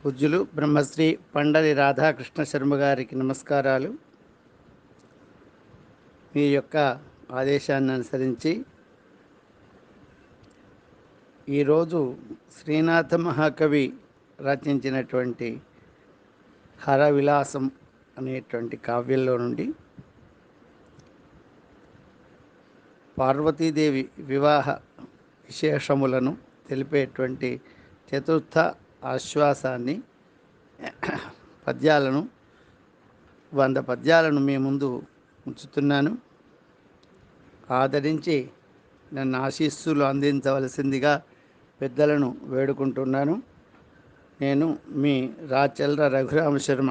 పూజ్యులు బ్రహ్మశ్రీ పండరి రాధాకృష్ణ శర్మ గారికి నమస్కారాలు. మీ యొక్క ఆదేశాన్ని అనుసరించి ఈరోజు శ్రీనాథ మహాకవి రచించినటువంటి హరవిలాసం అనేటువంటి కావ్యంలో నుండి పార్వతీదేవి వివాహ విశేషములను తెలిపేటువంటి చతుర్థ ఆశ్వాసాన్ని పద్యాలను 100 పద్యాలను మీ ముందు ఉంచుతున్నాను. ఆదరించి నన్ను ఆశీస్సులు అందించవలసిందిగా పెద్దలను వేడుకుంటున్నాను. నేను మీ రాచల్ర రఘురామ శర్మ.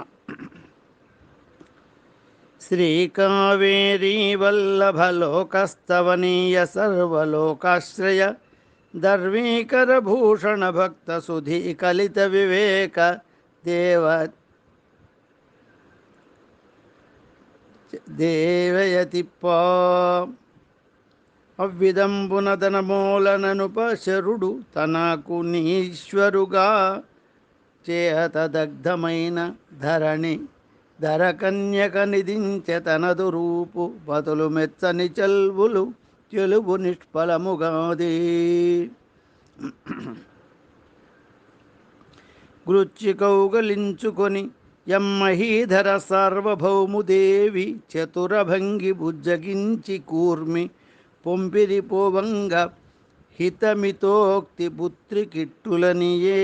శ్రీకావేరీ వల్లభ లోకస్తవనీయ సర్వలోకాశ్రయ దర్వీకర భూషణ భక్త సుధీ కలిత వివేక దేవయతిప్పా అవ్విదంబునదనమూలననుప శరుడు తనకు నీశ్వరుగా చేతదగ్ధమైన ధరణి ధరకన్యక నిధించె తనదు రూపు బతులు మెచ్చని చల్వులు తెలుగు నిష్ఫలముగాది. గృచ్చి కౌగలించుకొని యమ్మహీధర సార్వభౌముదేవి చతురభంగి బుజ్జగించి కూర్మి పొంపిరి పోవంగ హితమితోక్తి పుత్రికిట్టులనియే.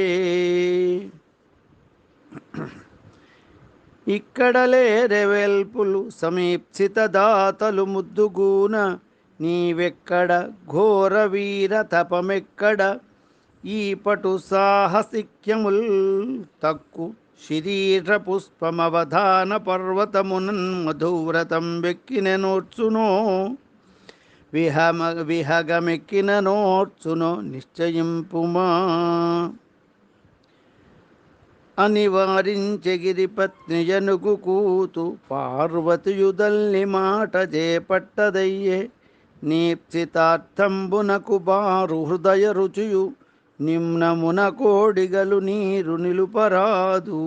ఇక్కడలే రెవెల్పులు సమీప్సిత దాతలు ముద్దుగూన నీవెక్కడ ఘోర వీర తపమెక్కడ ఈ పటు సాహసిక్యముల్ తక్కు శరీర పుష్పమవధాన పర్వతమునన్ మధువ్రతం వెక్కిన నోర్చునో విహగమెక్కిన నోర్చునో నిశ్చయింపుమా. అనివారించెగిరిపత్ని జనుగు కూతు పార్వతియుదల్ని మాట చేపట్టదయ్యే నీప్సితార్థంబునకు బారు హృదయ రుచియు నిమ్నమున కోడిగలు నీరు నిలుపరాదు.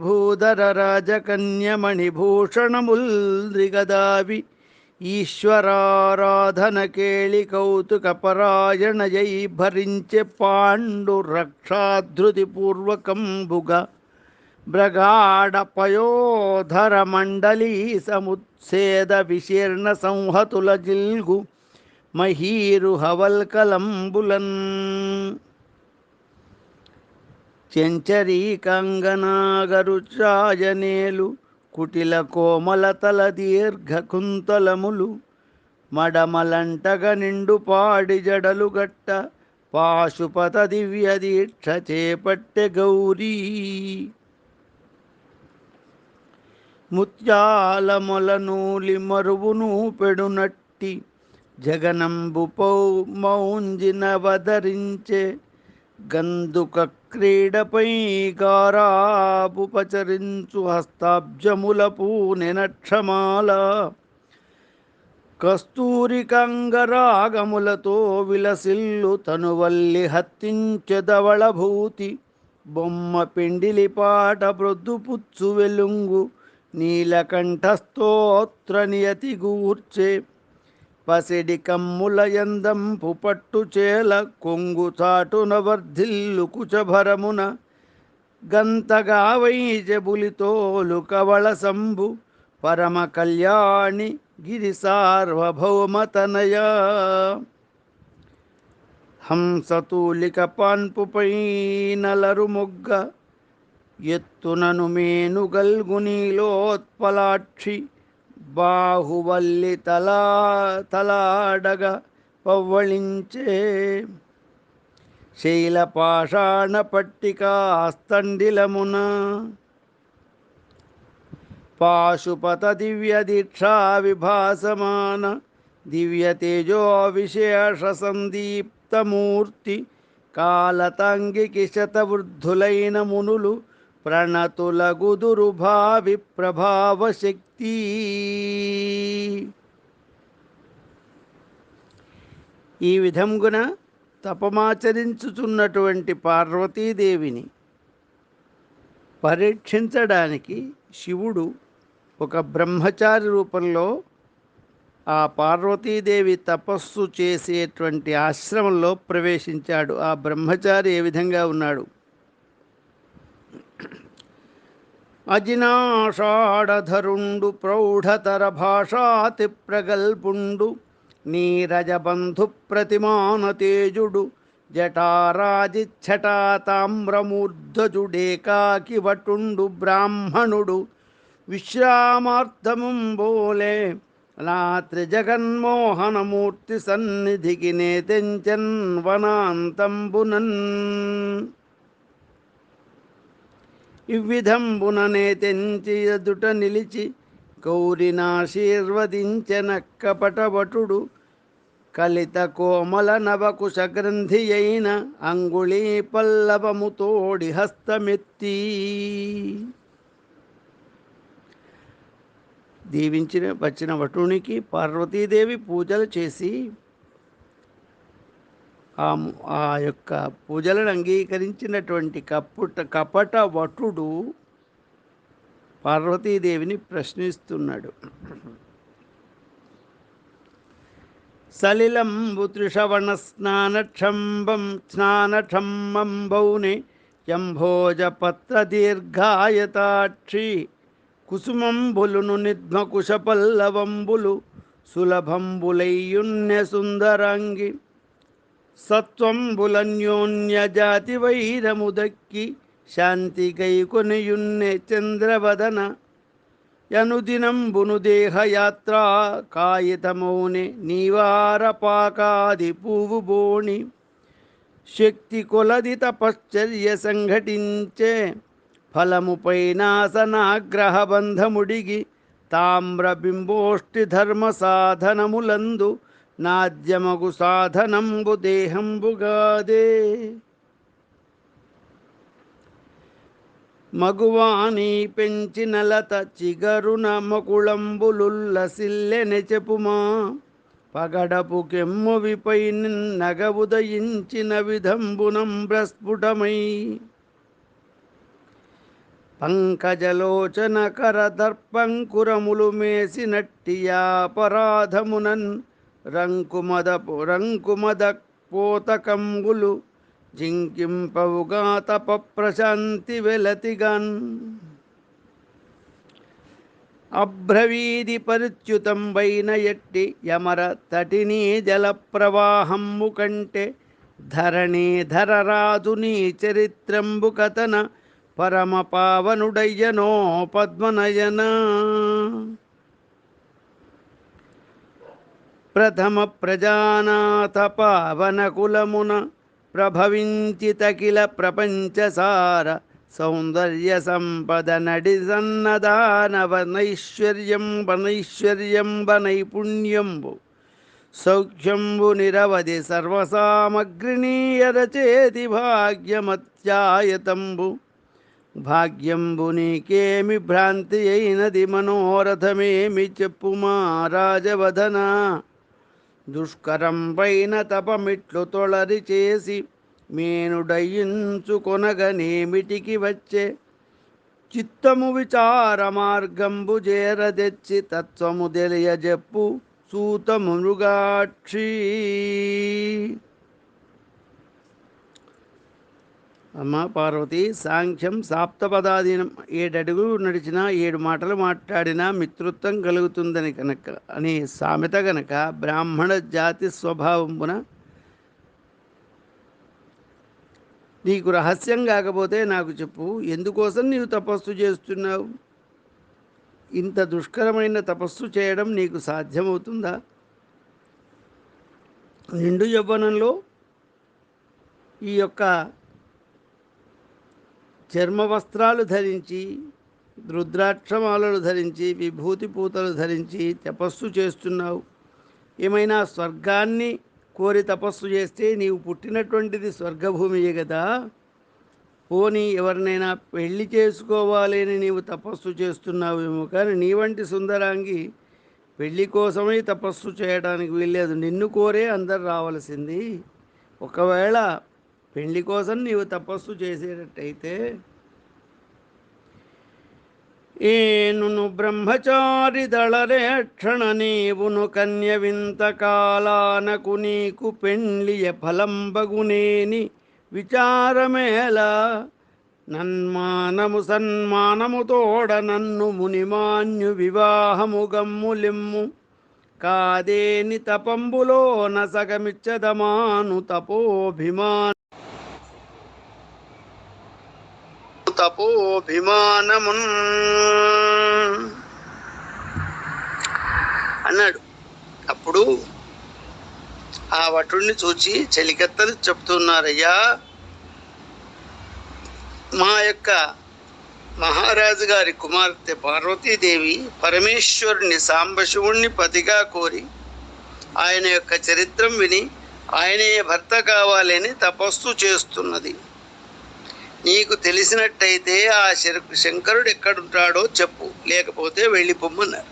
భూధర రాజకన్యమణి భూషణముల్ద్రిగదావి ఈశ్వరారాధన కేళి కౌతుక పరాయణయై భరించె పాండు రక్షాధృతి పూర్వకంబుగా బ్రగాఢ పయోధర మండలీ సముచ్ఛేద విశీర్ణ సంహతుల జిల్గు మహీరు హవల్కలంబులన్ చెంచరీకంగనాగరుచాయనేలు కుటిల కోమలతల దీర్ఘ కుంతలములు మడమలంటగ నిండు పాడి జడలు గట్ట పాశుపత దివ్య దీక్ష చేపట్టె గౌరీ. ముత్యాల మొలనూలి మరువును పెడునట్టి జగనంబు మౌంజిన వదరించే గందుక క్రీడపై గారాపు పచరించు హస్తాబ్జముల పూనెనక్షమాల కస్తూరికంగరాగములతో విలసిల్లు తనువల్లి హత్తించెదవళ భూతి బొమ్మ పిండిలి పాట ప్రొద్దుపుచ్చు వెలుంగు నీలకంఠస్తోత్ర నియతి గూర్చే పసిడి కమ్ముల యందంపు పట్టుచేల కొంగు చాటున వర్ధిల్లు కుచభరమున గంతగా వైజబులితోలు కవళ సంభు పరమ కళ్యాణి గిరి సార్వభౌమతనయ. హంసతూలిక పాన్పుపై నలరు మొగ్గ ఎత్తునను మేను గల్గునీలోత్పలాక్షి బాహువల్లి తలాడగ పవ్వళించే శైల పాషాణ పట్టికాస్తండిలమున పాశుపత దివ్య దీక్షా విభాసమాన దివ్య తేజో విశేష సందీప్తమూర్తి కాలతాంగికి శతవృద్ధులైన మునులు ప్రణతుల గుదురు భావి ప్రభావ శక్తి. ఈ విధంగున తపమాచరించుచున్నటువంటి పార్వతీదేవిని పరీక్షించడానికి శివుడు ఒక బ్రహ్మచారి రూపంలో ఆ పార్వతీదేవి తపస్సు చేసేటువంటి ఆశ్రమంలో ప్రవేశించాడు. ఆ బ్రహ్మచారి ఏ విధంగా ఉన్నాడు? అజినాషాఢధరుండు ప్రౌఢతర భాషాతి ప్రగల్పుండు నీరజబంధు ప్రతిమాన తేజుడు జటారాజిచ్చటా తామ్రమూర్ధజుడేకాకి వటుండు బ్రాహ్మణుడు విశ్రామార్థముంబోలే రాత్రి జగన్మోహనమూర్తి సన్నిధికి నేతెంచన్ వనాంతంబునన్ ఇవ్విధంబుననే తెంచి ఎదుట నిలిచి గౌరినాశీర్వదించెన కపటవటుడు కలిత కోమల నవకుశ గ్రంథి అయిన అంగుళీ పల్లవముతోడి హస్తమెత్తి వచ్చిన వటునికి పార్వతీదేవి పూజలు చేసి ఆ యొక్క పూజలను అంగీకరించినటువంటి కపట వటుడు పార్వతీదేవిని ప్రశ్నిస్తున్నాడు. సలిలంబు త్రిషవణ స్నానక్షంబంబౌని యంభోజపత్ర దీర్ఘాయతాక్షి కుసుమంబులును నిద్మకుశ పల్లవంబులు సులభంబులయ్యున్య సుందరాంగి సత్వంబులన్యోన్యజాతి వైరముదక్కి శాంతి గైకొనియున్నె చంద్రవదన యనుదినంబును దేహయాత్రా కాయితమౌని నీవారపాకాది పువ్వు బోణి శక్తి కొలది తపశ్చర్య సంఘటించే ఫలముపై నాసనాగ్రహ బంధముడిగి తామ్రబింబోష్టి ధర్మ సాధనములందు నాద్యమగు సాధనంబు దేహంబుగాదే మగువాని పెంచిన లత చిగరున మకుళంబులుల్లసిల్లెనె చెప్పుమా పగడపు కెమ్మువిపై నగవుదయించిన విధంబునం ప్రస్ఫుటమై పంకజలోచన కరదర్పంకురములు మేసినట్టియాపరాధమునన్ రంకుమద పోతకంబులు జింకింపవుగా తప ప్రశాంతి వెలతిగాన్ అభ్రవీది పరిచ్యుతంబైన ఎట్టి యమర తటినీ జల ప్రవాహంబు కంటే ధరణీధరరాజు నీ చరిత్రంబు కథన పరమ పావనుడయ్యనో పద్మనయన ప్రథమ ప్రజానాథ పావన కులమున ప్రభవించితకిల ప్రపంచసార సౌందర్య సంపద నడి సన్నదానవనైశ్వర్యంబ నైపుణ్యంబు సౌఖ్యంబు నిరవధి సర్వసామగ్రినీయరచేతి భాగ్యమత్యాయతంబు భాగ్యంబు నీకేమి భ్రాంతి అయినది మనోరథమేమి చెప్పుమా రాజవదన దుష్కరం పైన తపమిట్లు తొళరి చేసి మేనుడయించుకొనగనేమిటికి వచ్చే చిత్తము విచార మార్గంబు చేరదెచ్చి తత్వము తెలియజెప్పు సూతము మృగాక్షి. అమ్మ పార్వతి, సాంఖ్యం సాప్తపదాధీనం 7 అడుగులు నడిచినా 7 మాటలు మాట్లాడినా మిత్రుత్వం కలుగుతుందని కనుక అని సామెత గనక బ్రాహ్మణ జాతి స్వభావంపున నీకు రహస్యం కాకపోతే నాకు చెప్పు, ఎందుకోసం నీవు తపస్సు చేస్తున్నావు? ఇంత దుష్కరమైన తపస్సు చేయడం నీకు సాధ్యమవుతుందా? నిండు యవ్వనంలో ఈ యొక్క చర్మ వస్త్రాలు ధరించి, రుద్రాక్షమాలలు ధరించి, విభూతి పూతలు ధరించి తపస్సు చేస్తున్నావు. ఏమైనా స్వర్గాన్ని కోరి తపస్సు చేస్తే నీవు పుట్టినటువంటిది స్వర్గభూమియే కదా. పోనీ ఎవరినైనా పెళ్లి చేసుకోవాలి అని నీవు తపస్సు చేస్తున్నావేమో, కానీ నీ వంటి సుందరాంగి పెళ్లి కోసమే తపస్సు చేయడానికి వీల్లేదు. నిన్ను కోరే అందరు రావలసింది. ఒకవేళ పెళ్లి కోసం నీవు తపస్సు చేసేటట్టయితే ఏనును బ్రహ్మచారి దళరేక్షణ నీవును కన్య వింత కాలానకు నీకు పెండ్లియ ఫలంబగునేని విచారమేళ నన్మానము సన్మానము తోడ నన్ను మునిమాన్యు వివాహము గమ్ములిమ్ము కాదేని తపంబులో నసగమిచ్చదమాను తపోభిమానమున్ అన్నాడు. అప్పుడు ఆ వటుడిని చూచి చెలికత్తలు చెప్తున్నారయ్యా, మా యొక్క మహారాజు గారి కుమార్తె పార్వతీదేవి పరమేశ్వరుని సాంబశివుణ్ణి పతిగా కోరి ఆయన యొక్క చరిత్రం విని ఆయనే భర్త కావాలని తపస్సు చేస్తున్నది. నీకు తెలిసినట్టయితే ఆ శంకరుడు ఎక్కడుంటాడో చెప్పు, లేకపోతే వెళ్ళిపోమ్మన్నారు.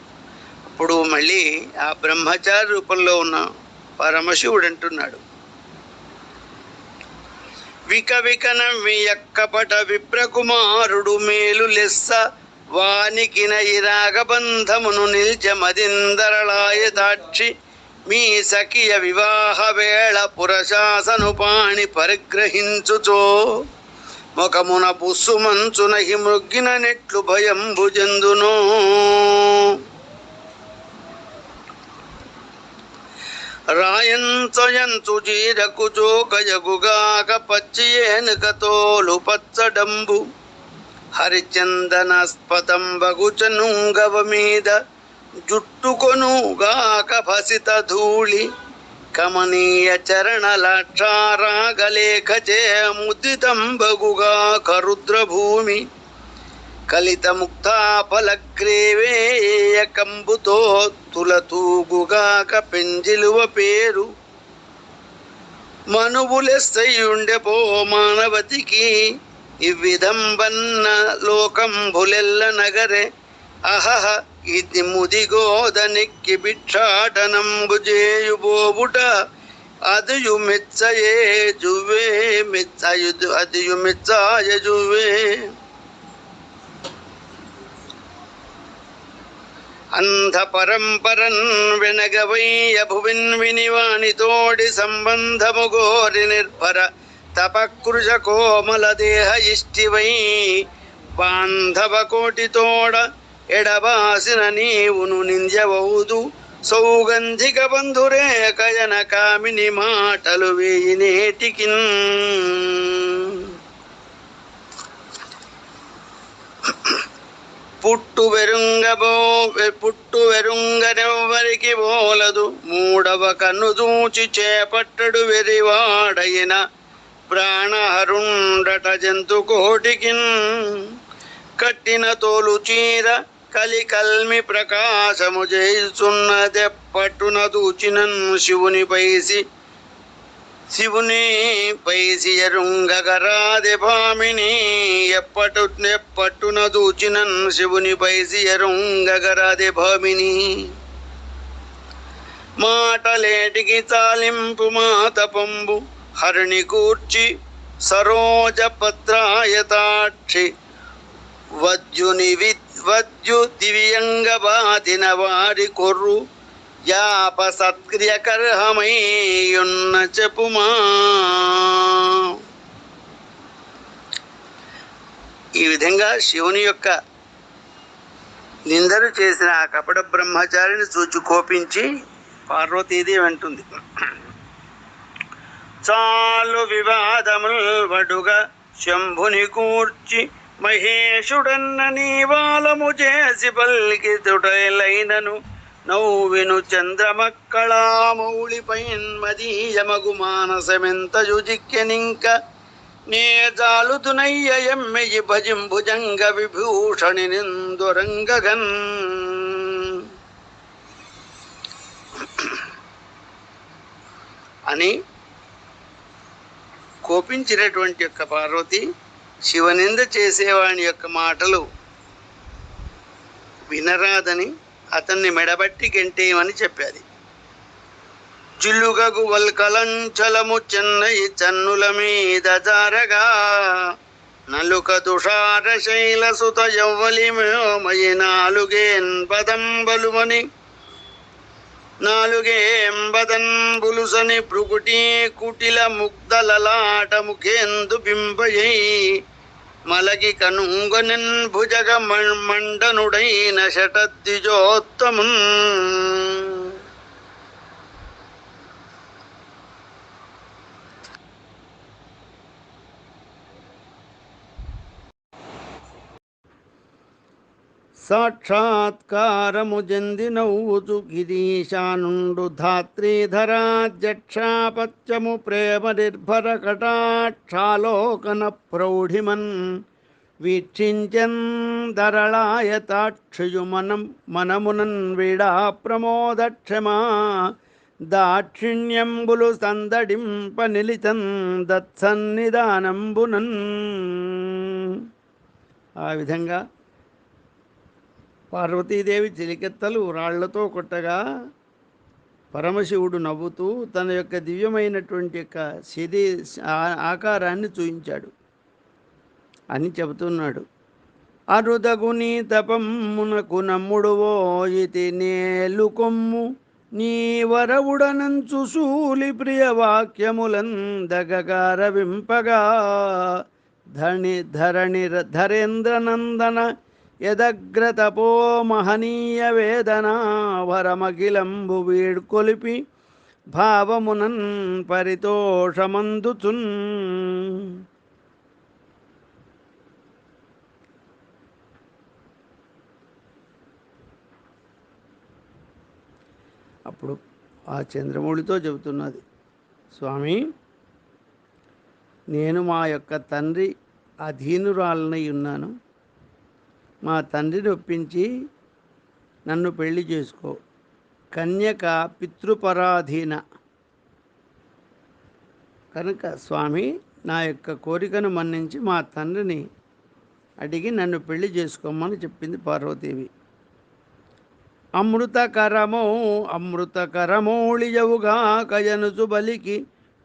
అప్పుడు మళ్ళీ ఆ బ్రహ్మచారి రూపంలో ఉన్న పరమశివుడు అంటున్నాడు, వికవికనవ్వి ఎక్కపట విప్రకుమారుడు మేలు లెస్స వానికి నైరాగబంధమును నిల్చమదిందరళాయతాక్షి మీ సఖియ వివాహ వేళ పురశాసను పాణి పరిగ్రహించుచో ముఖమున పుస్సు మంచునహి మృగ్గిన నెట్లు భయంబు జందునో. రాయంచయంచు జీరకు జోకయగుగాక పచ్చి ఏనుకతోలు పచ్చడంబు హరిచందనాస్పదంబగుచనుంగవ మీద జుట్టుకొనుగాక భసిత ధూళి కమనీయ చరణ లక్షారాగలేఖ చే ముదితంబగుగా కరుద్రభూమి కలిత ముక్తాఫలగ్రేవేయ కంబుతో తులతూగుగాక పెంజిలువ పేరు మనువులెస్సయుండెపో మానవతికి ఇవ్విధంబన్న లోకంబులెల్ల నగరే అహహ ఇది ముదిగోదనిక్కి భిక్షాటనంబు చేయుబోబుట అదియు మెచ్చయే జువే అదియు మెచ్చాయ జువే. అంధ పరంపరన్ వెనగవయ్య భువిన్ వినివాణితోడి సంబంధము గోరి నిర్భర తపకృష కోమల దేహ ఇష్టివై బాంధవ కోటితోడ ఎడబాసిన నీవును నింజవౌదు సౌగంధిక బంధురేఖయన కామిని మాటలు వేయి నేటికిన్. పుట్టు వెరుంగనెవ్వరికి బోలదు మూడవ కన్ను దూచి చేపట్టడు వెరివాడైన ప్రాణహరుండట జంతు కోటికిన్. కట్టిన తోలు చీర కలికల్మి ప్రకాశము చేయుచున్నదెప్పట్టున దూచినన్ శివుని పైసి ఎరుంగగరాదె భామిని ఎప్పట్టున దూచినన్ శివుని పైసి ఎరుంగగరాదె భామిని. మాటలేటికి తాలింపు మాతపంబు హరిణి కూర్చి సరోజ పత్రాయతాక్షి వద్యు దివ్యంగబాతిన వారి కొర్రు యాప సత్క్రియకర్హమయ్యున్న చెప్పుమా. ఈ విధంగా శివుని యొక్క నిందలు చేసిన ఆ కపట బ్రహ్మచారిని చూచి కోపించి పార్వతీదేవి అంటుంది, చాలు వివాదముల్ వడుగా శంభుని కూర్చి మహేశుడన్న నీవాలము చేసి పల్కి తుటలైనను నౌవిను చంద్రమక్కళామౌళిపైన్మదీయమగు మానసమెంతయు జిక్కెనింక నే జాలుతునయ్య ఎమ్మెయి భజింభుజంగ విభూషణి నిందురంగగన్. అని కోపించినటువంటి యొక్క పార్వతి శివనింద చేసేవాని యొక్క మాటలు వినరాదని అతన్ని మెడబట్టి గెంటేయమని చెప్పాది. జిల్లుగగు వల్కలంచలము చెన్నై చన్నుల మీద జారగా నలుక తుషార శైల సుత యవ్వలి మయి నాలుగేన్ పదం బలుమని నాలుగేంబదన్ బులుసని భృకుటీ కుటిల ముగ్ధలలాట ముఖేందు బింబయై మలగి కనుంగొనెన్ భుజగ మండనుడైన శటద్విజోత్తమున్ సాక్షాత్కారము జంది నవ్వుచు గిరీశానుండు ధాత్రీధరాధ్యక్షాపత్యము ప్రేమ నిర్భర కటాక్షాలోకన ప్రౌఢిమన్ వీక్షించన్ ధరళాయతాక్షయు మనమునన్ వీడా ప్రమోదక్షమా దాక్షిణ్యంబులు సందడింప నిలిచన్ దత్సన్నిధానంబునన్. ఆ విధంగా పార్వతీదేవి చిలికెత్తలు రాళ్లతో కొట్టగా పరమశివుడు నవ్వుతూ తన యొక్క దివ్యమైనటువంటి యొక్క ఆకారాన్ని చూయించాడు అని చెబుతున్నాడు. అరుదగుని తపమ్మునకు నమ్ముడువో ఇతి నేలు కొమ్ము నీ వరవుడనంచు శూలి ప్రియ వాక్యములందగగారవింపగా ధరేంద్రనందన యదగ్రతపో మహనీయ వేదనా వరమగిలంబు వీడ్కొలిపి భావమునన్ పరితోషమందుచున్. అప్పుడు ఆ చంద్రమౌళితో చెబుతున్నది, స్వామి, నేను మా యొక్క తండ్రి అధీనురాలనై ఉన్నాను. మా తండ్రిని ఒప్పించి నన్ను పెళ్లి చేసుకో. కన్యక పితృపరాధీన కనుక స్వామి నా యొక్క కోరికను మన్నించి మా తండ్రిని అడిగి నన్ను పెళ్లి చేసుకోమని చెప్పింది పార్వతీదేవి. అమృతకరమౌళియవుగా కయనుచు బలికి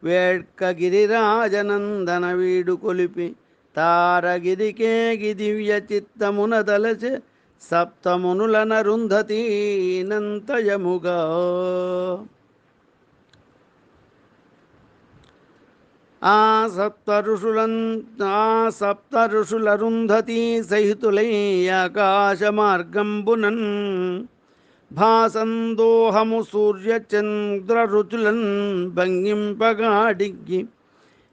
వేడ్క గిరిరాజనందన వీడు కొలిపి తారగిరికేగి దివ్య చిత్తమున దలచె సప్తమునులనరుంధతీనంతయముగా. ఆ సప్త ఋషులరుంధతీ సహితులై ఆకాశ మార్గంబునన్ భాసందోహము సూర్యచంద్ర రుచులన్ భంగింపగాడిగ్గి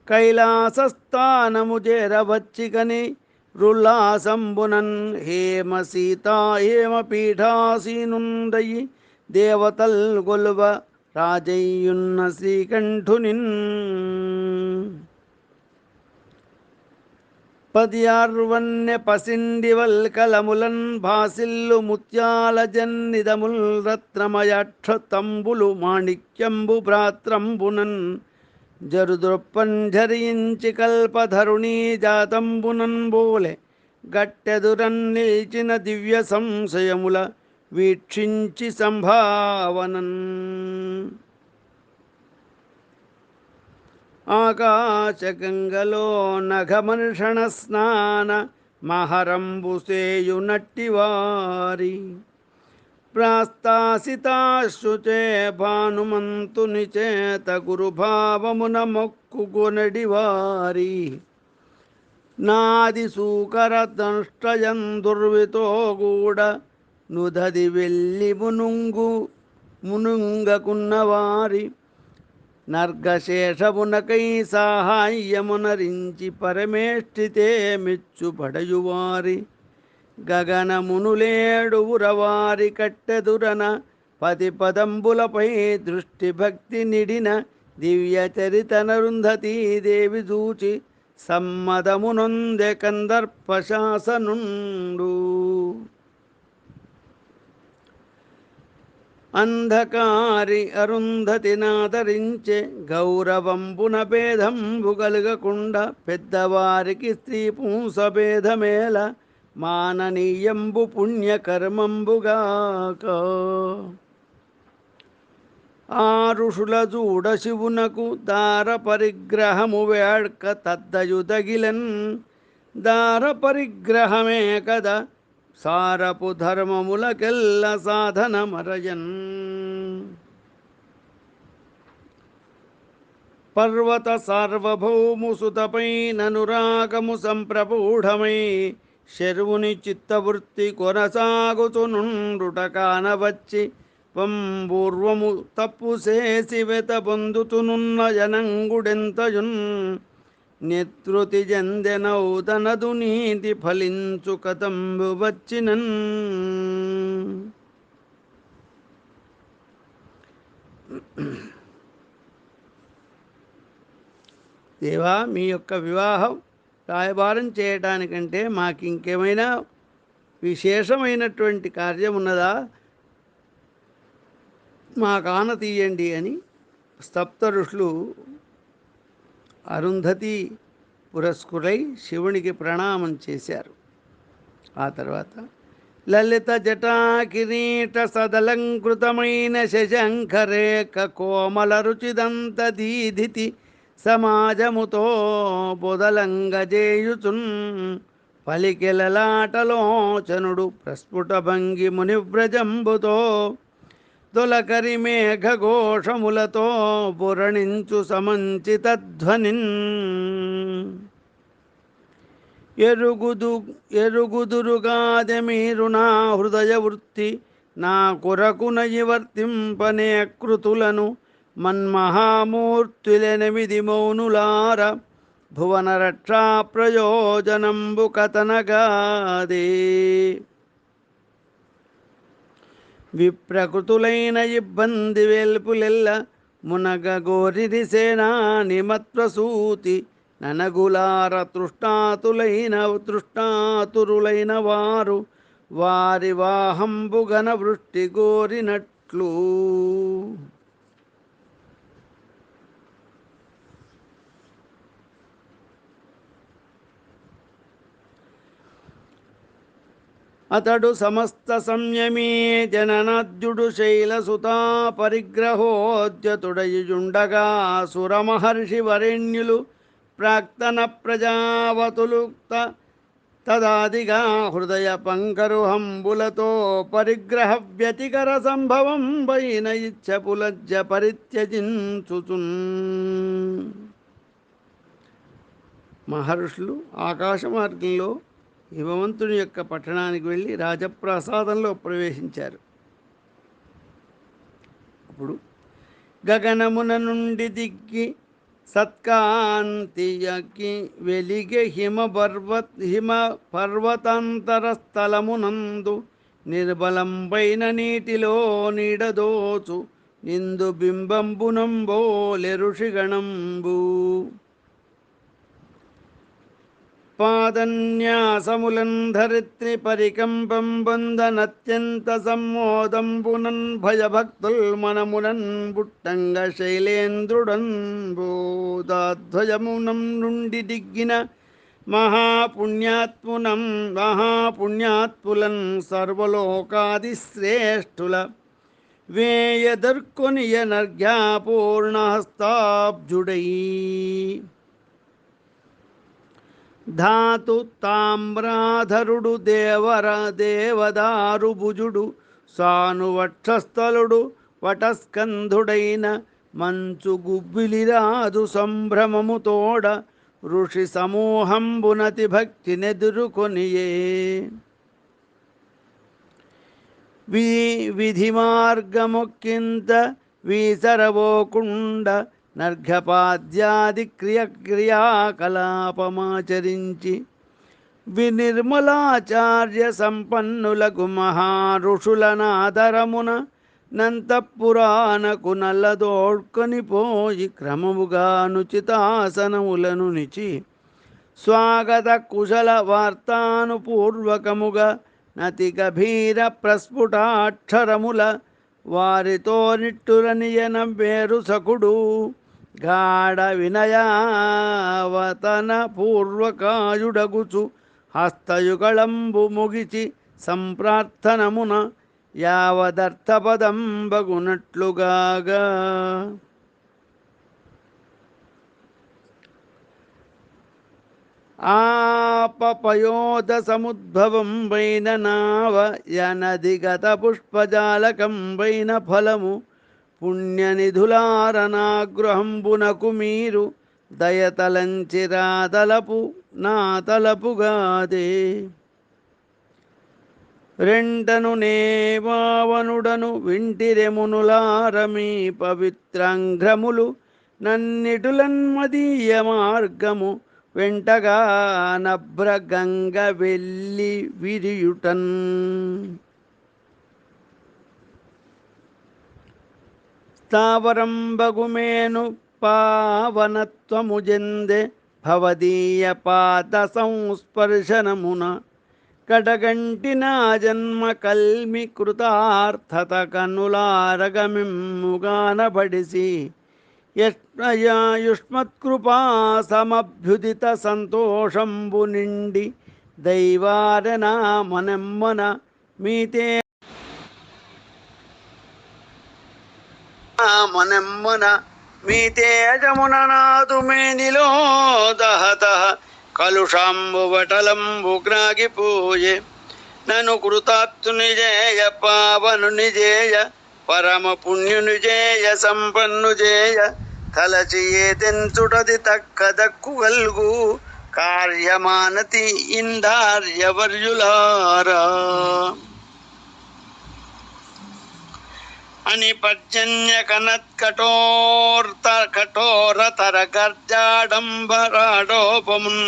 కైలాసస్థానము చేరవచ్చికని రుల్లాసంబునన్ హేమ సీతా హేమ పీఠాసీనుండయి దేవతల్ గొలువ రాజయ్యున్న శ్రీకంఠునిన్. 16 పసిండివల్ కలములన్ భాసిల్లు ముత్యాల జన్నిదముల్ రత్నమయక్షతంబులు మాణిక్యంబు భ్రాత్రంబునన్ జరుదృప్పంఝరించి కల్పధరుణీ జాతంబునన్ బోలె గట్టెదురన్ నిల్చిన దివ్య సంశయముల వీక్షించి సంభావనన్. ఆకాశగంగలో నఘమర్షణ స్నాన మహరంబుసేయునట్టివారి ప్రాస్తాసితాశుచే భానుమంతుని చేత గురుభావమున మొక్కుకొనడివారి నాది సూకర దంష్టయం దుర్వితో గూడ నుదది వెళ్ళి మునుంగకున్నవారి నర్గశేషమునకై సాహాయ్యమునరించి పరమేష్ఠితే మెచ్చుపడయువారి గగనమునులేడు ఉరవారి కట్టెదురన పతి పదంబులపై దృష్టి భక్తి నిడిన దివ్య చరితనరుంధతీ దేవి చూచి సమ్మదమునొందె కందర్ప శాసనుండు. అంధకారి అరుంధతి నాదరించే గౌరవంబున భేదంబు కలుగకుండా పెద్దవారికి స్త్రీ పూంస భేదమేల మాననీయంబు పుణ్యకర్మంబుగాక. ఆ ఋషుల చూడ శివునకు దార పరిగ్రహము వేడ్క తద్దయుదగిలన్. దార పరిగ్రహమే కదా సారపు ధర్మములకెల్ల సాధన మరయన్. పర్వత సార్వభౌము సుతపై ననురాగము సంప్రపూఢమై శర్వుని చిత్తవృత్తి కొనసాగుతునుండుట కానవచ్చి పంబూర్వము తప్పు చేసి వెత పొందుతునున్న జనంగుడెంతయున్. నితృతి జందెనౌదనదు నీతి ఫలించు కతంబు వచ్చినన్. దేవా, మీ యొక్క వివాహం రాయబారం చేయడానికంటే మాకు ఇంకేమైనా విశేషమైనటువంటి కార్యం ఉన్నదా, మా కాన తీయండి అని సప్త ఋషులు అరుంధతి పురస్కులై శివునికి ప్రణామం చేశారు. ఆ తర్వాత లలిత జటా కిరీట సదలంకృతమైన శశంఖరేఖ కోమల రుచిదంత దీధితి సమాజముతో బొదలంగజేయుచున్. పలికెలలాటలోచనుడు ప్రస్ఫుట భంగి మునివ్రజంబుతో తొలకరి మేఘఘోషములతో బురణించు సమంచిత ధ్వనిన్. ఎరుగుదురుగాదె మీరు నా హృదయ వృత్తి నా కొరకునయి వర్తింపనే కృతులను మన్మహామూర్తులెనిమిది మౌనులార భువన రక్షా ప్రయోజనంబు కథనగాదే. విప్రకృతులైన ఇబ్బంది వేల్పులెల్ల మునగ గోరిరి సేనా నిమత్వసూతి ననగులార తృష్ణాతురులైన వారు వారి వాహంబుగన వృష్టి గోరినట్లు. అతడు సమస్త సంయమీ జననాద్యుడు శైలసుతా పరిగ్రహోద్యతుడయుండగా సురమహర్షి వరేణ్యులు ప్రాక్తన ప్రజావతులు తదాదిగా హృదయ పంకరుహంబులతో పరిగ్రహ వ్యతికర సంభవం పైన ఇచ్చపులజ్జ పరిత్యజించుచున్. మహర్షులు ఆకాశ మార్గంలో హిమవంతుని యొక్క పట్టణానికి వెళ్ళి రాజప్రాసాదంలో ప్రవేశించారు. అప్పుడు గగనమున నుండి దిగ్గి సత్కాంతియకి వెలిగే హిమ పర్వతాంతర స్థలమునందు నిర్బలంబైన నీటిలో నీడదోచు నిందు బింబంబునంబోలె ఋషిగణంబు. పాదన్యాసములన్ ధరిత్రి పరికంపం బంధనత్యంత సమ్మోదంబునన్ భయభక్తుల్ మనమునన్ బుట్టంగ శైలేంద్రుడన్ బోధాధ్వజమునం నుండి దిగ్గిన మహాపుణ్యాత్ములన్ సర్వలోకాదిశ్రేష్ఠుల వేయదర్కొనియ నర్ఘ్యాపూర్ణహస్తాబ్జుడై. ధాతు తామ్రాధరుడు దేవదారు భుజుడు సానువక్షస్థలుడు వటస్కంధుడైన మంచు గుబ్బిలిరాదు సంభ్రమముతోడ ఋషి సమూహంబునతి భక్తినెదురుకొనియే. విధి మార్గముక్కింత వీసరవోకుండ నర్ఘపాద్యాది క్రియాకలాపమాచరించి వినిర్మలాచార్య సంపన్నులకు మహారుషులనాదరమున నంతపురాణకు నల్లదోడ్కొని పోయి క్రమముగానుచితాసనములను నిచి స్వాగత కుశల వార్తానుపూర్వకముగా నతి గభీర ప్రస్ఫుటాక్షరముల వారితో నిట్టురనియన వేరు సకుడు గాఢ వినయావతన పూర్వకాయుడగుచు హస్తయుగళంబు ముగిచి సంప్రార్థనమున యావదర్థపదం బగునట్లుగాగా. ఆపపయోధ సముద్భవం వైన నావ యనధిగత పుష్పజాలకం వైన ఫలము పుణ్యనిధులారనాగృహంబునకు మీరు దయతలంచిరాదలపు నా తలపుగాదే. రెంటను నేవావనుడను వింటిరెమునులారమీ పవిత్రాంఘ్రములు నన్నిటులన్మదీయ మార్గము వెంటగా నభ్ర గంగ వెళ్ళి విరియుటన్. స్థావరం బగుమేను పావనత్వము జెందె భవదీయ పాద సంస్పర్శనమున కడగంటి నా జన్మ కల్మి కృతార్థత కన్నులారగమిమ్ముగానబడిసి యుష్మత్కృపా సమభ్యుదిత సంతోషంబు నిండి దైవారణ మనెమ్మన మీతే మనెమ్మన మీతేజమున నాదు మేనిలో దహత కలుషాంబువటలంబు గ్రాగిపోయే. నను కృతాత్తుని జేయ పావనుని జేయ పరమ పుణ్యుని జేయ సంపన్ను జేయ తలచి ఏ తెంచుటది తక్క దక్కుగల్గు కార్యమానతి ఇందార్యవర్యులారా. అని పర్జన్య కఠోరతర గర్జాడంబరాడోపమున్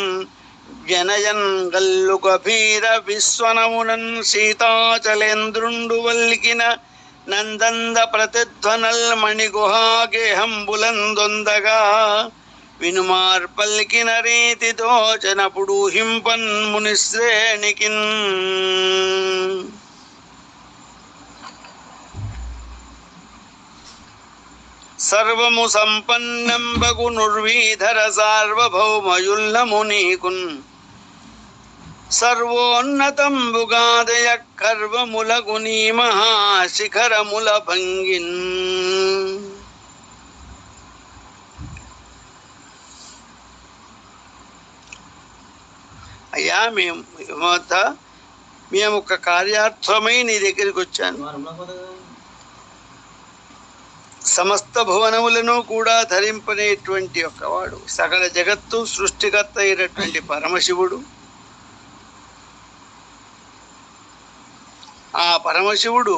జనయన్ గల్లు గభీర విశ్వనమునన్ సీతాచలేంద్రుండు వల్కిన నందంద ప్రతిధ్వనల్ మణిగుహాగేహంబులందొందగా వినుమార్పల్కిన రీతి దోచనపుడు హింపన్ మునిశ్రేణికిన్. సర్వము సంపన్నంబగు నుర్వీధర సార్వభౌమయుల్లము నీకున్ సర్వోన్నతంబుగాదయ కర్వములగు నీ మహాశిఖరముల భంగిన్. అయ్యా మేము ఒక కార్యార్థమై నీ దగ్గరికి వచ్చాను. సమస్త భువనములను కూడా ధరింపనేటువంటి ఒక్కవాడు సకల జగత్తు సృష్టికర్త అయినటువంటి పరమశివుడు. ఆ పరమశివుడు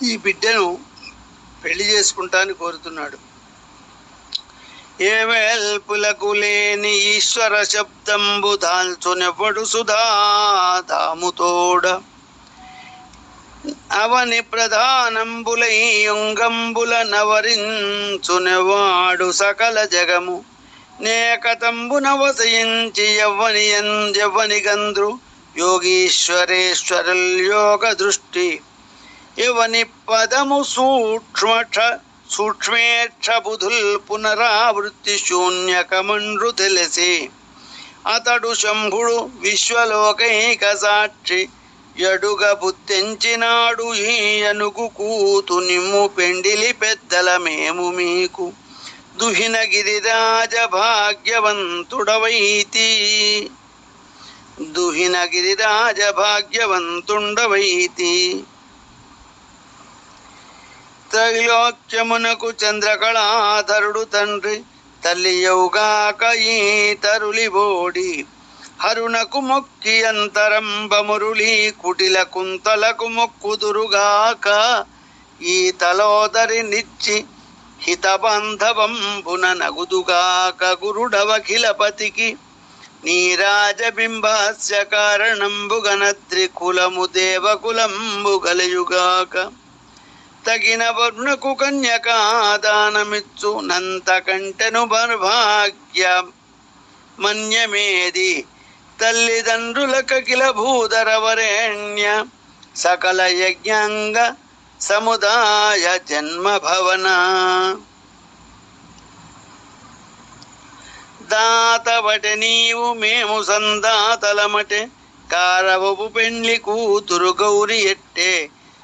ఈ బిడ్డను పెళ్లి చేసుకుంటాను కోరుతున్నాడు. ఏ వేల్పులకు లేని ఈశ్వర శబ్దంబు దాల్చునెవ్వడు సుధాదాముతోడ అవని ప్రధానంబులై యుంగంబుల నవరించునెవాడు సకల జగము నేకతంబున వసయించి యవ్వని గంధ్రు యోగీశ్వరేశ్వరుల్ యోగ దృష్టి యవని పదము సూక్ష్మేక్ష బుధుల్ పునరావృత్తి శూన్యకమండ్రు తెలిసి అతడు శంభుడు విశ్వలోకైక సాక్షి ఎడుగ బుద్ధెంచినాడు ఈ అనుగు కూతు నిమ్ము పెండిలి పెద్దల మేము మీకు దుహిన గిరిరాజ భాగ్యవంతుడవైతి దుహిన గిరిరాజ భాగ్యవంతుండవైతి. త్రైలోక్యమునకు చంద్రకళాధరుడు తండ్రి తల్లి యౌగాక ఈ తరులిబోడి హరునకు మొక్కి అంతరంబమురుళి కుటిల కుంతలకు మొక్కుదురుగాక ఈ తలోదరి నిచ్చి హితబంధవంబున నగుదుగాక గురుడవఖిలపతికి నీరాజబింబాస్య కారణంబుగనద్రి కులము దేవకులంబు గలయుగాక తగిన వర్ణకు కన్యకాదానమిచ్చు నంత కంటెను బర్భాగ్య మన్యమేది తల్లిదండ్రులకఖిల భూధరవరేణ్య సకల యజ్ఞాంగ సముదాయ జన్మ భవన దాతవటె నీవు మేము సందాతలమటె కారవపు పెండ్లి కూతురు గౌరి ఎట్టే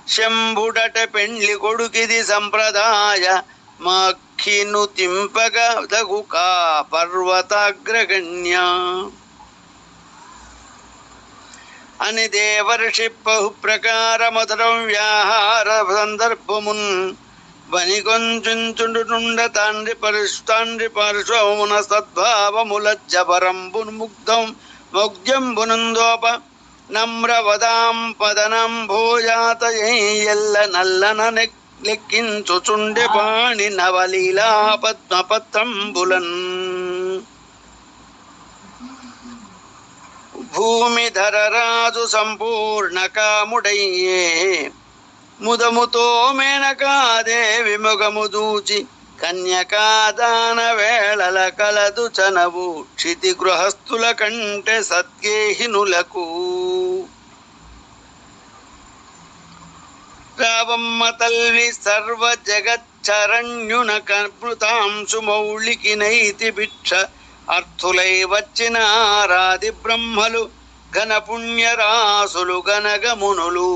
శంభుడట పెండ్లి కొడుకిది సంప్రదాయ మఖిను తింపగ దగుకా పర్వతాగ్రగణ్య అని దేవర్షి బహు ప్రకార మధురం వ్యాహార సందర్భమున్ వనికొంచుండుండ తండ్రి పార్శ్వమున సద్భావములజ్జపరంబున్ ముగ్ధం మౌగ్యంబునందోప నమ్రవదాం పదనం భోజాతయెల్ల నల్లన లెక్కించుచుండె పాణి నవలీలా పద్మపత్రంబులన్ భూమిధర రాజు సంపూర్ణ కాముడయ్యే ముదముతో మేనకాదేవి మొగము దూచి కన్యకాదాన వేళల కలదు చనవు క్షితి గృహస్థుల కంటే సత్యేహినులకు రావమ్మ తల్లి సర్వ జగచ్చరణ్యున కృతాంశు మౌళికి నైతి భిక్ష అర్థులై వచ్చిన ఆరాది బ్రహ్మలు ఘన పుణ్యరాసులు గనగమునులు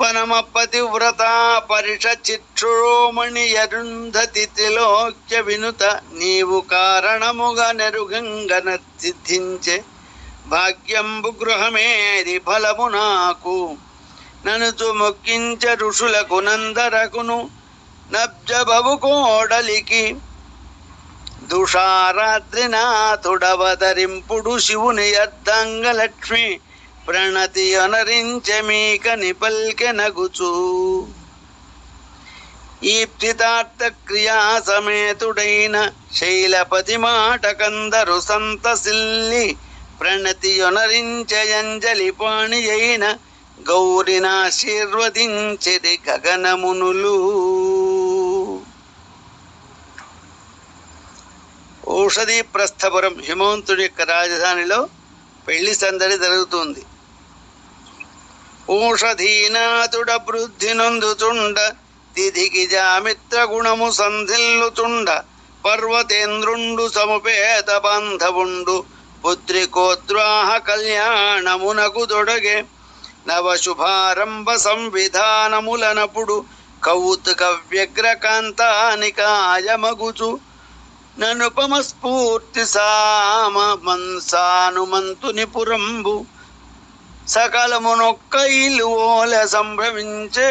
పనమ పతివ్రత పరిష చిక్షురోమణి అరుంధతి త్రిలోక్య వినుత నీవు కారణముగా నెరుగంగన సిద్ధించే భాగ్యంబు గృహమేది ఫలము నాకు ననుచు మొక్కించ ఋషులకు నందరకును నబ్జబవు కోడలికి దుషారాత్రినాథుడవతరింపుడు శివుని అర్ధంగలక్ష్మి ప్రణతి అనరించె మీకని పల్కె నగుచు ఈప్సితార్థ క్రియా సమేతుడైన శైలపతి మాట కందరు సంతసిల్లి ప్రణతి యొనరించె అంజలి పాణి అయిన గౌరినాశీర్వదించిరి గగనమునులు. ఔషధి ప్రస్థపురం హిమవంతుడి యొక్క రాజధానిలో పెళ్లి సందడి జరుగుతుంది. ఔషధీనాథుడ వృద్ధి నొందుచుండ తిథికి జామిత్ర గుణము సంధిల్లుచుండ పర్వతేంద్రుండు సముపేత బాంధవుండు పుత్రికోద్వాహ కళ్యాణమునకు దొడగే నవశుభారంభ సంవిధానములనపుడు కౌతుక వ్యగ్రకాంతానికాయమగుచు ననుపమ స్ఫూర్తి సానుమంతుని పురంబు సకలమునొక్క ఇలువోల సంభ్రమించే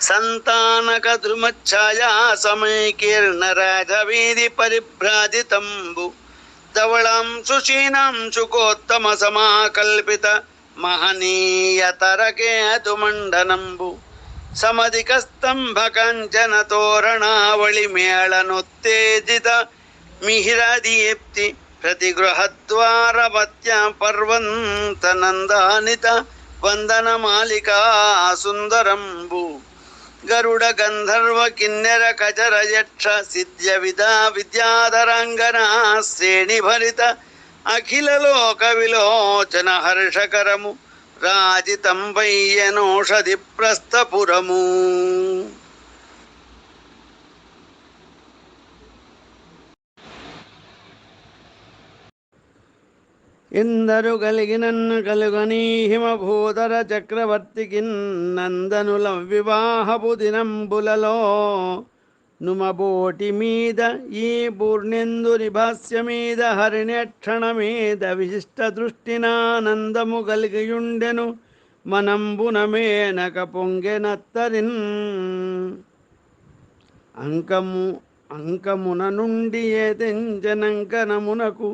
సంతానక ద్రుమఛాయా సమీకీర్ణ రాజవీధి పరిభ్రాజితంబు ధవళాంశు క్షీణాంశుకోత్తమ సమాకల్పిత మహనీయతరకేతు మండనంబు సమధిక స్తంభ కాంచన తోరణావళి మేళనోత్తేజిత మిహిరదీప్తి ప్రతిగృహద్వారవత్య పర్వంత నందానిత వందన మాలికా సుందరంబు గరుడ గంధర్వ కిన్నెర కచర యక్ష సిద్ధ్య విద్యాధరాంగనా శ్రేణి భరిత అఖిల లోక విలోచన హర్షకరము రాజితం వయ్యనోషధి ప్రస్థపురము. ఎందరు కలిగినన్ను కలుగని హిమభూధర చక్రవర్తికి నందనుల వివాహపు దినంబులలో నుమబోటి మీద ఈ పూర్ణెందుని భాస్య మీద హరిణక్షణ మీద విశిష్ట దృష్టినానందము కలిగియుండెను మనంబున మేనక పొంగెనత్తరిన్ అంకమున నుండి ఏతెంచనంకనమునకు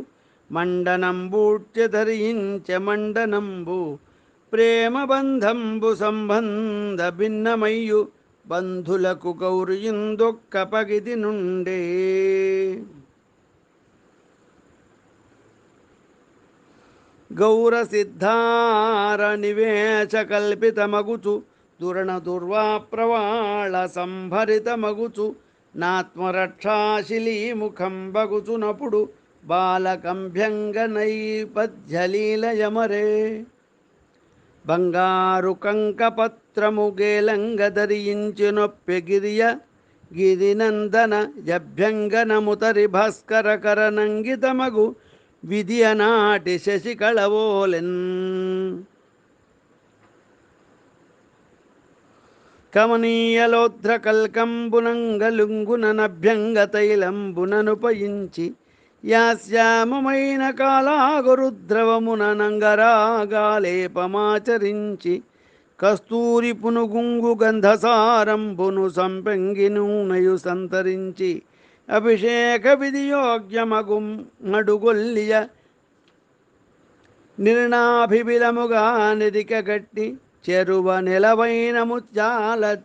మండనంబూట్య ధరించె మండనంబు ప్రేమ బంధంబు సంబంధ భిన్నమయ్యు బంధులకు గౌరియుందొక్క పగిది నుండే గౌర సిద్ధార నివేశ కల్పితమగుచు దురణ దుర్వా ప్రవాళ సంభరితమగుచు నాత్మరక్షాశిలీ ముఖం బగుచునప్పుడు బాలకంభ్యంగ నైపథ్యలీలయమరే బంగారు కంకపత్రము గేలంగ ధరించినొప్పెగిరియ గిరినందన జభ్యంగనముతరి భాస్కర కరనంగితమగు విధియనాటి శశికళవోలెన్. కమనీయలోధ్రకల్కంబునంగలుంగుననభ్యంగతైలంబుననుపయించి యాశ్యామమైన కాలాగురుద్రవముననంగరాగాలేపమాచరించి కస్తూరి పునుగుంగు గంధసారంబును సంపెంగి నూనెయు సంతరించి అభిషేక విధియోగ్యమగు మడుగొల్లియ నిర్ణాభిబిలముగా నిరికగట్టి చెరువ నెలవైన ముత్యాల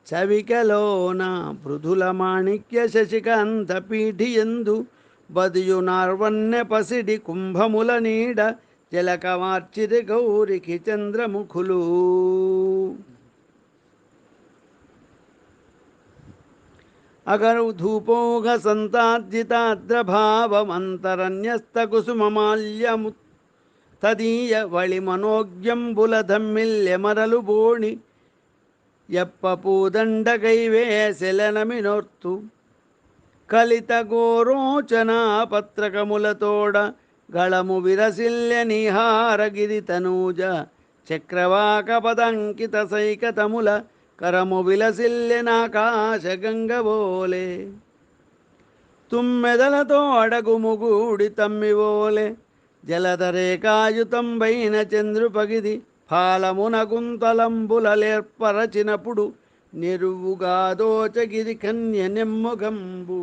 చవికలోన మృదుల మాణిక్య శశికాంత పీఠియందు బదియు నార్వణ్య పసిడి కుంభముల నీడ జలకమార్చిరి గౌరికి చంద్రముఖులు. అగరు ధూపోఘ సంతార్జితాద్రభావమంతరన్యస్త కుసుమమాల్యము తదీయ వళి మనోజ్ఞంబుల ధమ్మిల్యమరలు బోణి ఎప్ప పూదండగైవేసెలనమినోర్తు కలిత గోరోచన పత్రకములతోడ గళము విరసిల్య నిహారగిరి తనూజ చక్రవాక పదంకిత సైకతముల కరము విలసిల్లెనాకాశ గంగవోలే తుమ్మెదలతో అడగుముగూడి తమ్మివోలే జలధరేకాయుతంబైన చంద్రుపగిది ఫాలమున గుంతలంబులలేర్పరచినప్పుడు నిరువుగా దోచగిరి కన్య నెమ్మగంబు.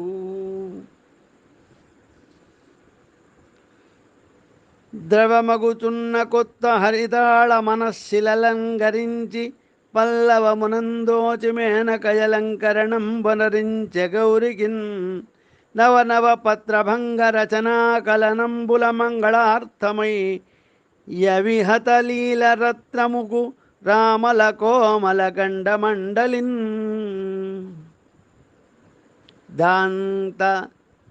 ద్రవమగుచున్న కొత్త హరితాళ మనశిలలంకరించి పల్లవమునందోచి మేనకయలంకరణం వనరించె గౌరికిన్ నవనవ పత్రభంగ రచనా కలనంబుల మంగళార్థమై యవిహతలీల రత్నముకు రామల కోమల గండమండలిన్ దాంత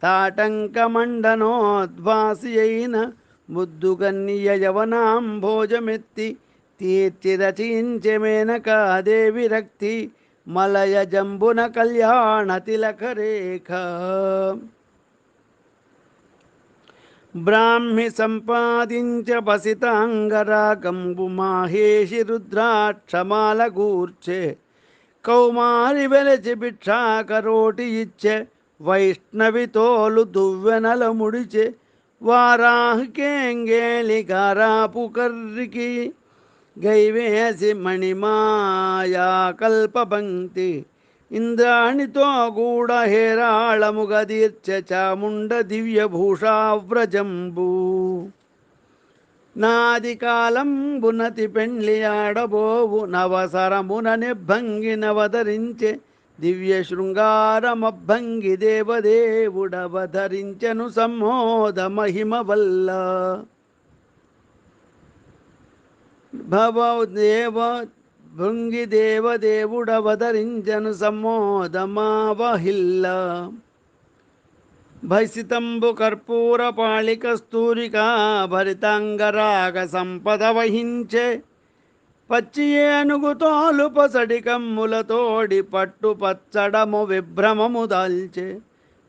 తాటంక మండనోద్వాసి అయిన ముద్దుగన్నియ యవనాంభోజమెత్తి తీర్చి రచించె మేనకాదేవి రక్తి మలయ జంబున కళ్యాణ తిలక రేఖ. బ్రాహ్మి సంపాదించ బసితాంగరాగంబు మాహేషి రుద్రాక్షమాల గూర్చె కౌమారి వెలచి భిక్షాకరోటి ఇచ్చే వైష్ణవి తోలు దువ్వెనల ముడిచె వారాహికేంగేలి గారాపు కర్రికి గైవేసి మణిమాయా కల్పబంక్తి ఇంద్రాణితో గూఢ హేరాళముగదీర్చె చాముండ దివ్యభూషావ్రజంబు. నాది కాలంబునతి పెండ్లి ఆడబోవు నవసరమున నిభంగి నవధరించె దివ్య శృంగారమభంగి దేవదేవుడవధరించెను సమ్మోద మహిమ వల్ల. భవదేవ భృంగి దేవదేవుడవధరించెను సమ్మోదమావహిల్ల. భసితంబు కర్పూర పాళిక స్తూరికా భరితాంగరాగ సంపద వహించే పచ్చి ఏనుగు తోలు పసడి కమ్ములతోడి పట్టు పచ్చడము విభ్రమము దాల్చే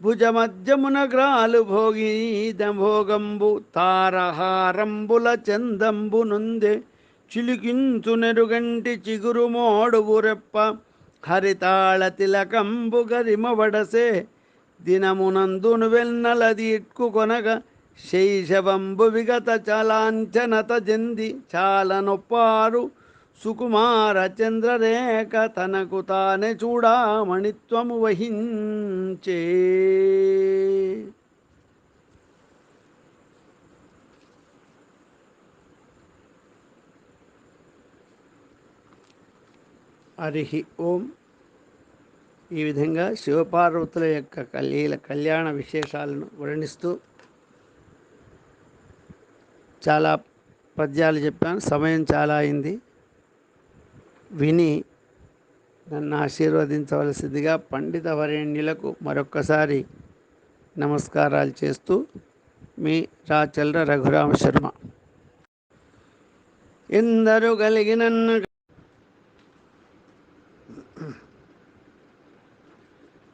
భుజమధ్యమున గ్రాలు భోగంబు తారహారంబుల చందంబు నుందే చిలికించు నెరుగంటి చిగురు మోడువు రెప్ప హరితాళ తిలకంబు గరిమవడసే దినమునందును వెన్నల దీట్కు కొనగ శైశవంబు విగత చలాంచనత జంది చాలా నొప్పారు సుకుమార చంద్రరేఖ తనకు తానే చూడామణిత్వము వహించే. హరి ఓం. ఈ విధంగా శివపార్వతుల యొక్క కళ్యాణ విశేషాలను వర్ణిస్తూ చాలా పద్యాలు చెప్పాను. సమయం చాలా అయింది. విని నన్ను ఆశీర్వదించవలసిందిగా పండిత వరేణ్యులకు మరొక్కసారి నమస్కారాలు చేస్తూ మీ రాచల్ర రఘురామ శర్మ. ఎందరు కలిగినన్ను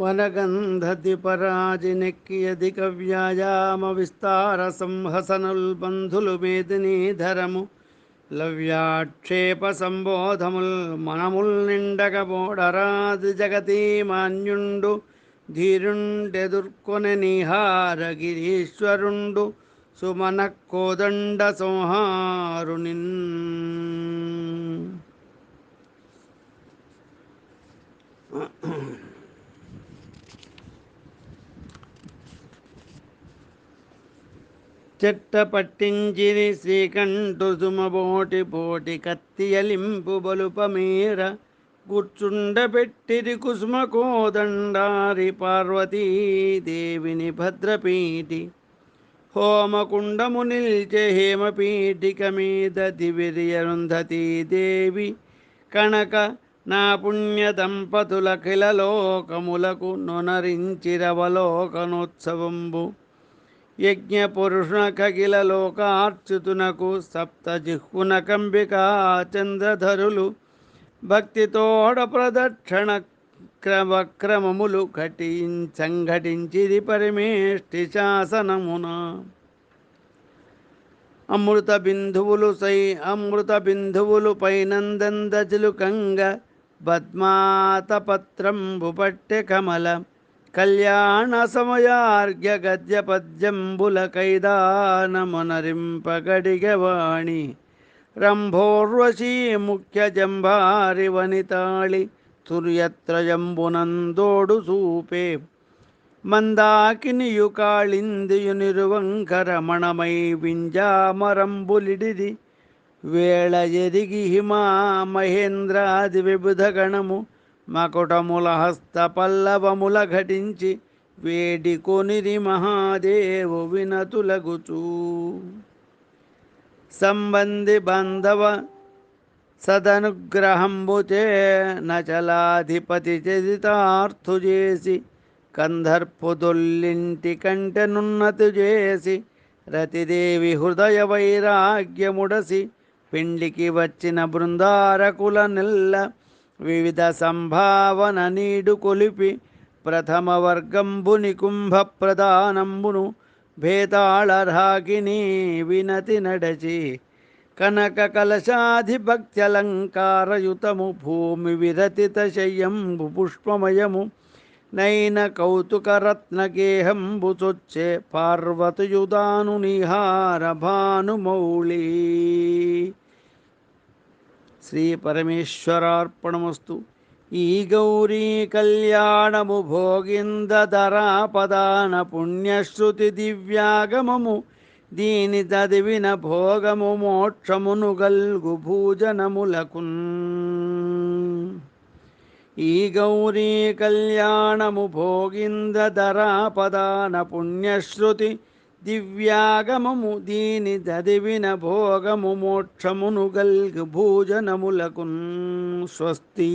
వనగంధద్విపరాజినెక్కియధిక వ్యాయామ విస్తార సంహసనుల్ బంధులు మేదినీధరము లవ్యాక్షేప సంబోధముల్ మనముల్ నిండగబోడరాది జగతి మాన్యుండు ధీరుండెదుర్కొనె నిహార గిరీశ్వరుండు సుమన కోదండ సంహారునిన్. చెట్ట పట్టించిరి శ్రీకంఠు సుమబోటి పోటి కత్తియలింపు బలుపమీర కూర్చుండబెట్టిరి కుసుమ కోదండారి పార్వతీదేవిని భద్రపీటి హోమకుండము నిల్చె హేమపీఠిక మీద దివిరియరుంధతీదేవి కనక నా పుణ్య దంపతులఖిల లోకములకు నొనరించిరవలోకనోత్సవంబు యజ్ఞ పురుషున కగిల లోకార్చుతునకు సప్తజిహ్వున కంబికా చంద్రధరులు భక్తితోడ ప్రదక్షిణ వక్రమములు సంఘటించిది పరిమేష్టి శాసనమున. అమృత బిందువులు పైనందందచిలుకంగ పద్మాతపత్రంబు పట్టె కమల కళ్యాణ సమయార్ఘ్య గద్య పద్యంబుల కైదానమునరింపగడిగవాణి రంభోర్వశీ ముఖ్య జంభారి వనితాళి తుర్యత్రయంబునందోడు సూపే మందాకినియు కాళిందియు నిరువంకరమణమై వింజామరంబులిడిది వేళ ఎదిగి హిమా మహేంద్రాది విబుధ గణము మకుటముల హస్త పల్లవముల ఘటించి వేడి కొనిరి మహాదేవు వినతులగుచూ. సంబంధి బంధవ సదనుగ్రహంబుచే నచలాధిపతి చరితార్థు చేసి కందర్పుదొల్లింటి కంటెనున్నతి చేసి రతిదేవి హృదయ వైరాగ్యముడసి పిండికి వచ్చిన బృందారకుల నెల్ల వివిధ సంభావన నీడు కొలిపి ప్రథమ వర్గంబుని కుంభ ప్రధానంబును భేతాళరాగిని వినతి నడచి కనక కలశాధిభక్త్యలంకారయుతము భూమి విరతిత శయ్యంబు పుష్పమయము నైన కౌతుకరత్నగేహంబు చొచ్చే పార్వతయుదాను నిహార భానుమౌళి. శ్రీ పరమేశ్వరార్పణమస్తు. ఈ గౌరీ కళ్యాణము భోగిందధరాపదాన పుణ్యశ్రుతి దివ్యాగమము దీని చదివిన భోగము మోక్షమును గల్గు భూజనములకున్. ఈ గౌరీ కళ్యాణము భోగిందధరాపదాన పుణ్యశ్రుతి దివ్యాగమము దీని చదివిన భోగము మోక్షమును గల్గు భూజనములకున్. స్వస్తి.